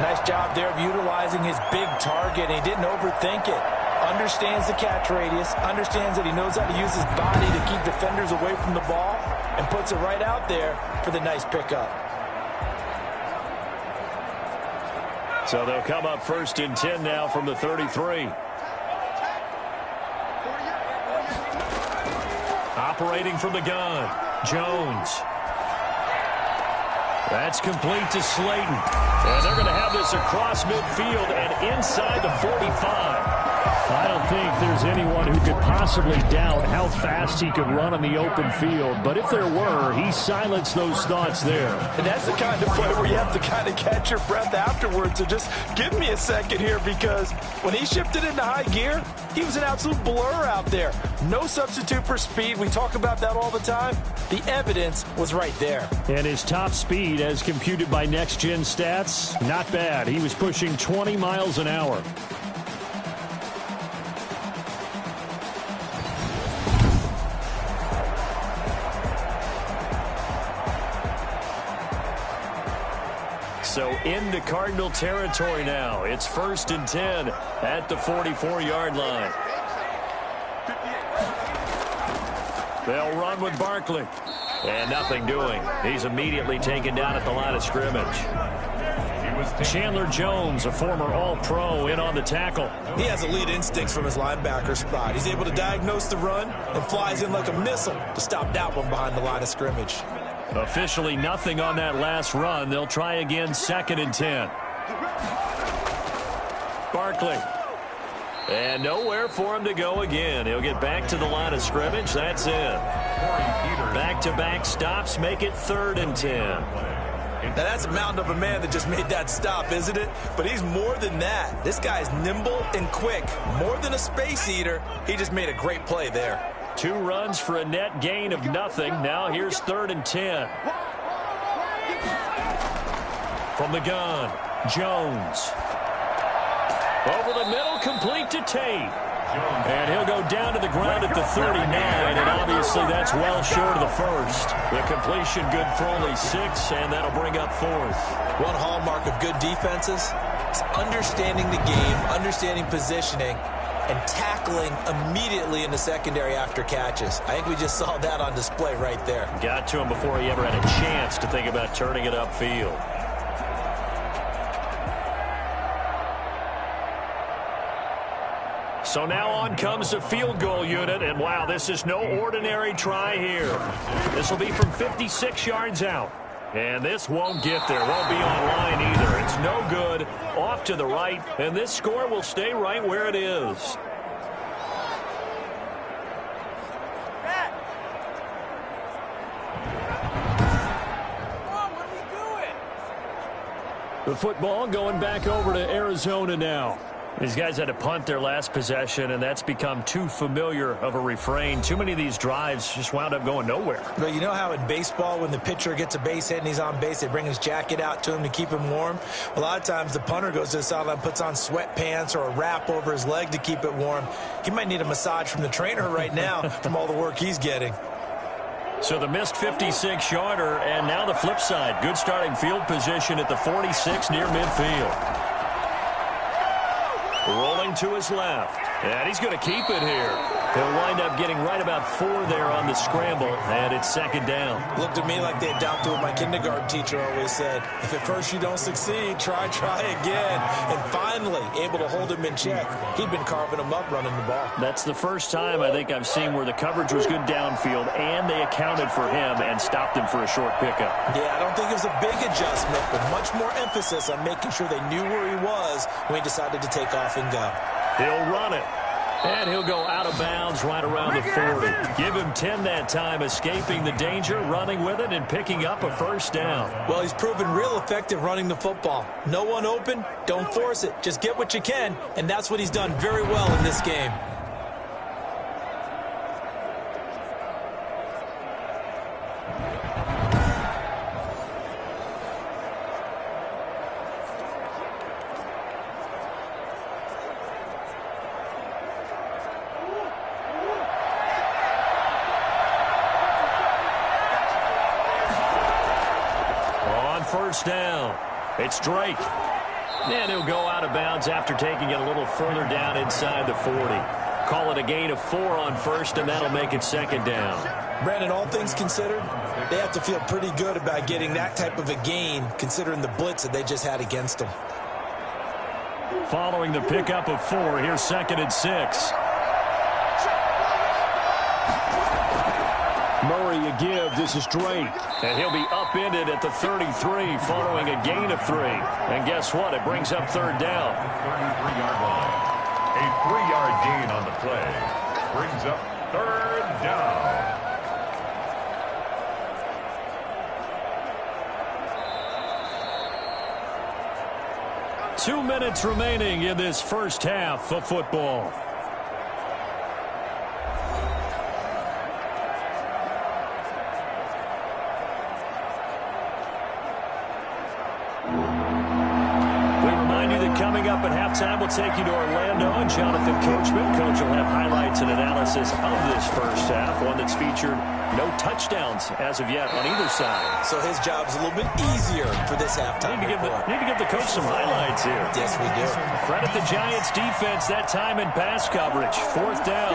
Nice job there of utilizing his big target. He didn't overthink it. Understands the catch radius. Understands that he knows how to use his body to keep defenders away from the ball. And puts it right out there for the nice pickup. So they'll come up 1st and 10 now from the 33. Operating from the gun, Jones. That's complete to Slayton. And they're going to have this across midfield and inside the 45. I don't think there's anyone who could possibly doubt how fast he could run on the open field. But if there were, he silenced those thoughts there. And that's the kind of play where you have to kind of catch your breath afterwards. So just give me a second here, because when he shifted into high gear, he was an absolute blur out there. No substitute for speed. We talk about that all the time. The evidence was right there. And his top speed, as computed by Next Gen Stats, not bad. He was pushing 20 miles an hour. So into Cardinal territory now. It's 1st and 10 at the 44-yard line. They'll run with Barkley. And nothing doing. He's immediately taken down at the line of scrimmage. Chandler Jones, a former All-Pro, in on the tackle. He has elite instincts from his linebacker spot. He's able to diagnose the run and flies in like a missile to stop that one behind the line of scrimmage. Officially nothing on that last run. They'll try again, 2nd and 10. Barkley. And nowhere for him to go again. He'll get back to the line of scrimmage. That's it. Back-to-back stops make it 3rd and 10. Now that's a mountain of a man that just made that stop, isn't it? But he's more than that. This guy's nimble and quick. More than a space eater, he just made a great play there. 2 runs for a net gain of nothing. Now here's 3rd and 10. From the gun, Jones. Over the middle, complete to Tate. And he'll go down to the ground at the 39, and obviously that's well short of the first. The completion good for only 6, and that'll bring up 4th. One hallmark of good defenses is understanding the game, understanding positioning, and tackling immediately in the secondary after catches. I think we just saw that on display right there. Got to him before he ever had a chance to think about turning it upfield. So now on comes the field goal unit, and wow, this is no ordinary try here. This will be from 56 yards out. And this won't get there. Won't be online either. It's no good. Off to the right, and this score will stay right where it is. The football going back over to Arizona now. These guys had to punt their last possession, and that's become too familiar of a refrain. Too many of these drives just wound up going nowhere. But you know how in baseball, when the pitcher gets a base hit and he's on base, they bring his jacket out to him to keep him warm? A lot of times the punter goes to the sideline, puts on sweatpants or a wrap over his leg to keep it warm. He might need a massage from the trainer right now from all the work he's getting. So the missed 56-yarder, and now the flip side. Good starting field position at the 46 near midfield. Rolling to his left, and he's going to keep it here. He'll wind up getting right about 4 there on the scramble, and it's 2nd down. Looked to me like they adopted what my kindergarten teacher always said. If at first you don't succeed, try again. And finally, able to hold him in check. He'd been carving him up running the ball. That's the first time I think I've seen where the coverage was good downfield, and they accounted for him and stopped him for a short pickup. Yeah, I don't think it was a big adjustment, but much more emphasis on making sure they knew where he was when he decided to take off and go. He'll run it. And he'll go out of bounds right around the 40. Give him 10 that time, escaping the danger, running with it, and picking up a 1st down. Well, he's proven real effective running the football. No one open, don't force it. Just get what you can, and that's what he's done very well in this game. First down. It's Drake. And he'll go out of bounds after taking it a little further down inside the 40. Call it a gain of 4 on 1st, and that'll make it 2nd down. Brandon, all things considered, they have to feel pretty good about getting that type of a gain, considering the blitz that they just had against them. Following the pickup of 4, here's 2nd and 6. Murray a give. This is Drake. And he'll be upended at the 33 following a gain of 3. And guess what? It brings up 3rd down. 33-yard line. A 3-yard gain on the play. Brings up 3rd down. Two minutes remaining in this first half of football. Up at halftime, we'll take you to Orlando, and Jonathan Coachman. Coach will have highlights and analysis of this first half, one that's featured no touchdowns as of yet on either side. So his job's a little bit easier for this halftime. Need to give the coach some highlights here. Yes, we do. Credit the Giants defense that time in pass coverage. 4th down.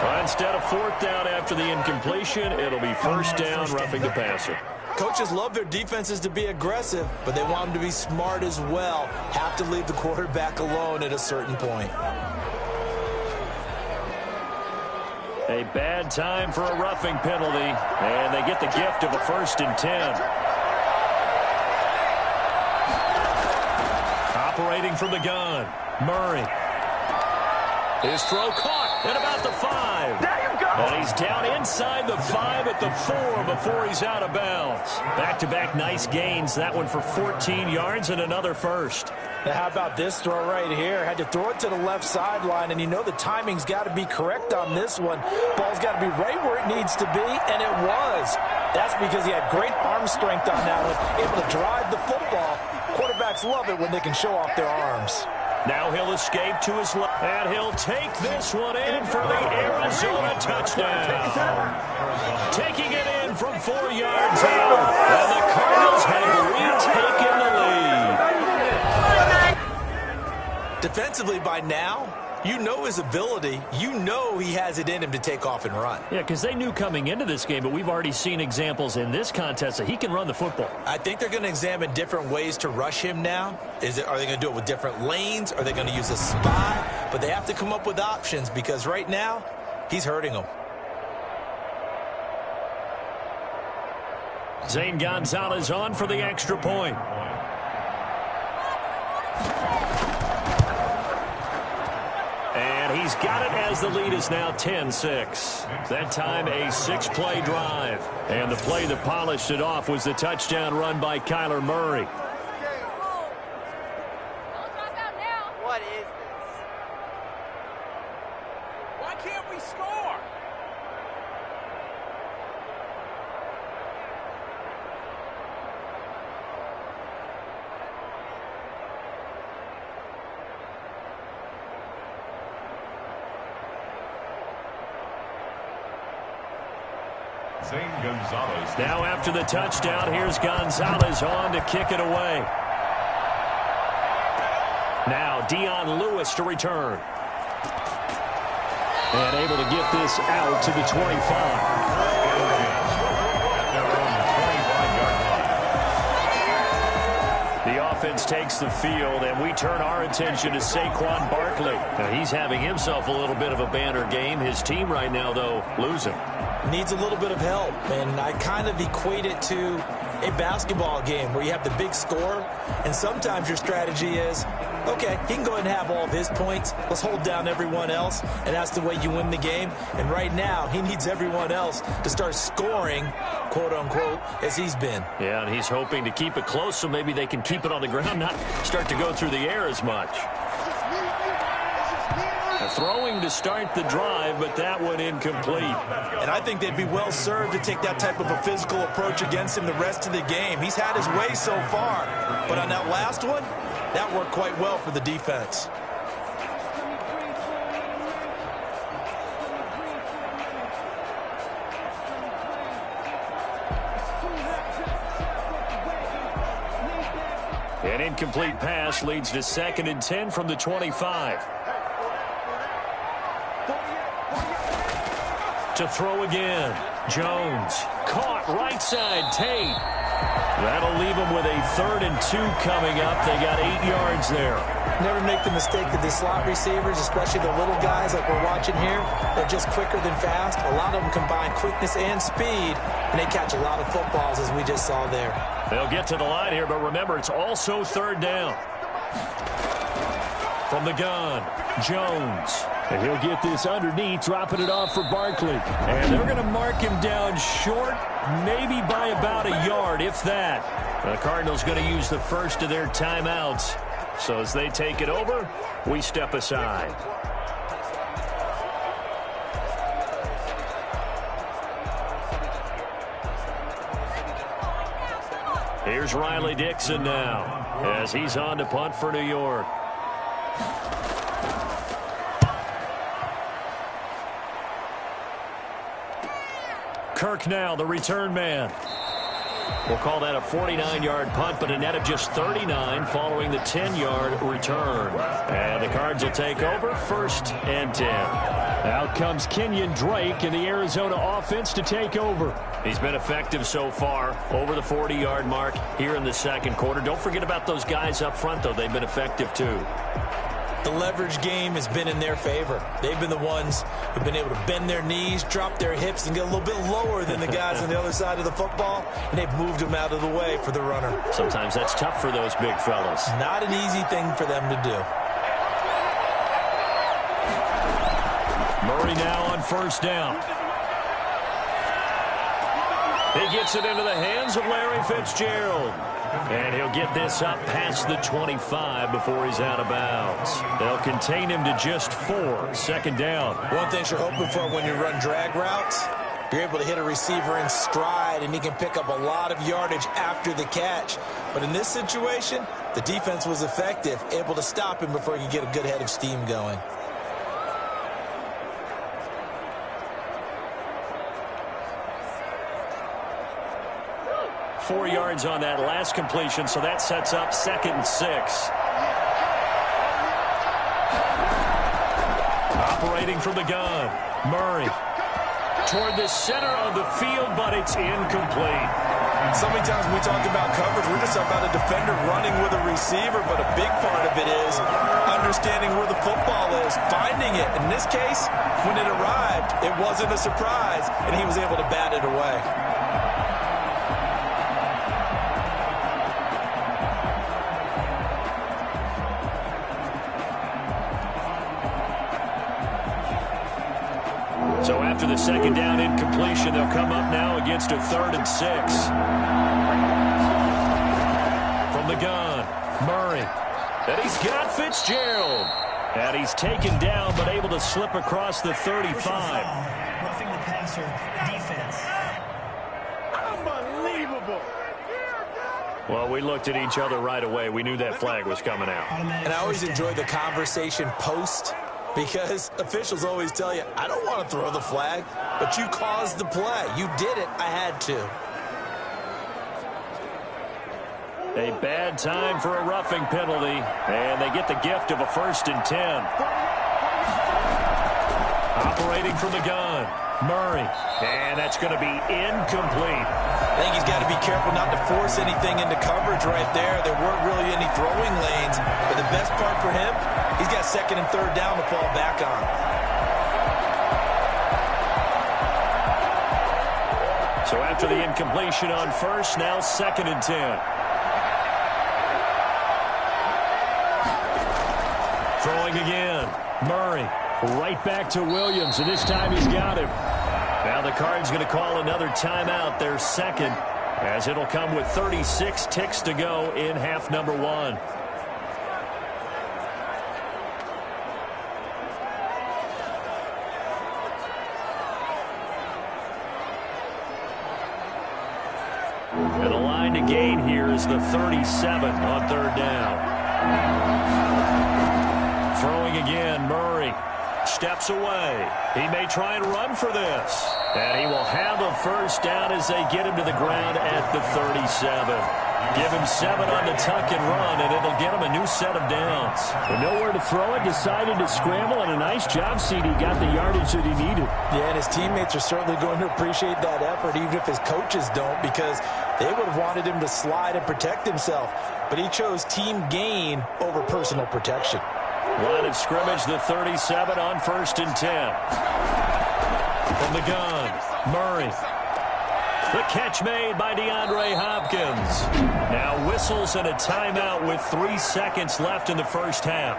Well, instead of fourth down after the incompletion, it'll be first down, roughing the passer. Coaches love their defenses to be aggressive, but they want them to be smart as well. Have to leave the quarterback alone at a certain point. A bad time for a roughing penalty, and they get the gift of a 1st and 10. Operating from the gun, Murray. His throw caught at about the 5. There you go. And he's down inside the 5 at the 4 before he's out of bounds. Back-to-back nice gains. That one for 14 yards and another first. Now, how about this throw right here? Had to throw it to the left sideline, and you know the timing's got to be correct on this one. Ball's got to be right where it needs to be, and it was. That's because he had great arm strength on that one, able to drive the football. Quarterbacks love it when they can show off their arms. Now he'll escape to his left, and he'll take this one in for the Arizona touchdown. Taking it in from 4 yards out, and the Cardinals have retaken the lead. Defensively by now, you know his ability. You know he has it in him to take off and run. Yeah, because they knew coming into this game, but we've already seen examples in this contest that he can run the football. I think they're going to examine different ways to rush him now. Are they going to do it with different lanes? Are they going to use a spy? But they have to come up with options because right now, he's hurting them. Zane Gonzalez on for the extra point. He's got it as the lead is now 10-6. That time a 6-play drive. And the play that polished it off was the touchdown run by Kyler Murray. What is this? Why can't we score? Zane Gonzalez. Now after the touchdown, here's Gonzalez on to kick it away. Now Dion Lewis to return. And able to get this out to the 25. The offense takes the field, and we turn our attention to Saquon Barkley. Now, he's having himself a little bit of a banner game. His team right now, though, losing. Needs a little bit of help, and I kind of equate it to a basketball game where you have the big score, and sometimes your strategy is, okay, he can go ahead and have all of his points. Let's hold down everyone else, and that's the way you win the game. And right now, he needs everyone else to start scoring, quote-unquote, as he's been. Yeah, and he's hoping to keep it close so maybe they can keep it on the ground, not start to go through the air as much. Throwing to start the drive, but that one incomplete. And I think they'd be well served to take that type of a physical approach against him the rest of the game. He's had his way so far, but on that last one, that worked quite well for the defense. An incomplete pass leads to 2nd and 10 from the 25. To throw again. Jones caught right side. Tate. That'll leave them with a 3rd and 2 coming up. They got 8 yards there. Never make the mistake that the slot receivers, especially the little guys like we're watching here, they're just quicker than fast. A lot of them combine quickness and speed, and they catch a lot of footballs as we just saw there. They'll get to the line here, but remember, it's also 3rd down. From the gun, Jones. And he'll get this underneath, dropping it off for Barkley. And they're going to mark him down short, maybe by about a yard, if that. The Cardinals going to use the first of their timeouts. So as they take it over, we step aside. Here's Riley Dixon now, as he's on to punt for New York. Kirk now, the return man. We'll call that a 49-yard punt, but a net of just 39 following the 10-yard return. And the Cards will take over 1st and 10. Out comes Kenyon Drake in the Arizona offense to take over. He's been effective so far, over the 40-yard mark here in the second quarter. Don't forget about those guys up front, though. They've been effective, too. The leverage game has been in their favor. They've been the ones who've been able to bend their knees, drop their hips, and get a little bit lower than the guys on the other side of the football, and they've moved them out of the way for the runner. Sometimes that's tough for those big fellas. Not an easy thing for them to do. Murray now on first down. He gets it into the hands of Larry Fitzgerald. And he'll get this up past the 25 before he's out of bounds. They'll contain him to just 4. Second down. One thing you're hoping for when you run drag routes, you're able to hit a receiver in stride, and he can pick up a lot of yardage after the catch. But in this situation, the defense was effective, able to stop him before he could get a good head of steam going. 4 yards on that last completion, so that sets up 2nd and 6. Operating from the gun, Murray. Toward the center of the field, but it's incomplete. So many times when we talk about coverage, we're just about a defender running with a receiver, but a big part of it is understanding where the football is, finding it. In this case, when it arrived, it wasn't a surprise, and he was able to bat it away. So after the second down incompletion, they'll come up now against a 3rd and 6. From the gun, Murray. And he's got Fitzgerald. And he's taken down, but able to slip across the 35. Roughing the passer defense. Unbelievable. Well, we looked at each other right away. We knew that flag was coming out. And I always enjoy the conversation post, because officials always tell you, I don't want to throw the flag, but you caused the play. You did it. I had to. A bad time for a roughing penalty, and they get the gift of a 1st and 10. Operating from the gun, Murray, and that's going to be incomplete. I think he's got to be careful not to force anything into coverage right there. There weren't really any throwing lanes, but the best part for him, he's got 2nd and 3rd down to fall back on. So after the incompletion on 1st, now 2nd and 10. Throwing again, Murray, right back to Williams, and this time he's got him. Now the Cards going to call another timeout, their 2nd, as it'll come with 36 ticks to go in half number 1. And the line to gain here is the 37 on 3rd down. Throwing again, Murray steps away. He may try and run for this. And he will have a 1st down as they get him to the ground at the 37. Give him 7 on the tuck and run, and it'll get him a new set of downs. With nowhere to throw it, decided to scramble, and a nice job, CD. Got the yardage that he needed. Yeah, and his teammates are certainly going to appreciate that effort, even if his coaches don't, because they would have wanted him to slide and protect himself. But he chose team gain over personal protection. Line of scrimmage, the 37 on 1st and 10. From the gun, Murray. The catch made by DeAndre Hopkins. Now whistles and a timeout with 3 seconds left in the 1st half.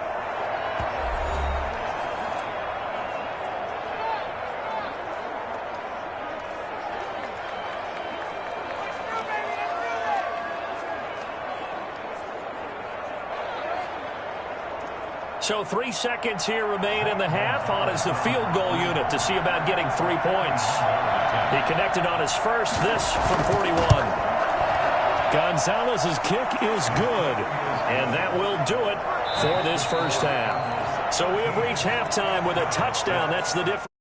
So 3 seconds here remain in the half. On is the field goal unit to see about getting 3 points. He connected on his first, this from 41. Gonzalez's kick is good, and that will do it for this 1st half. So we have reached halftime with a touchdown. That's the difference.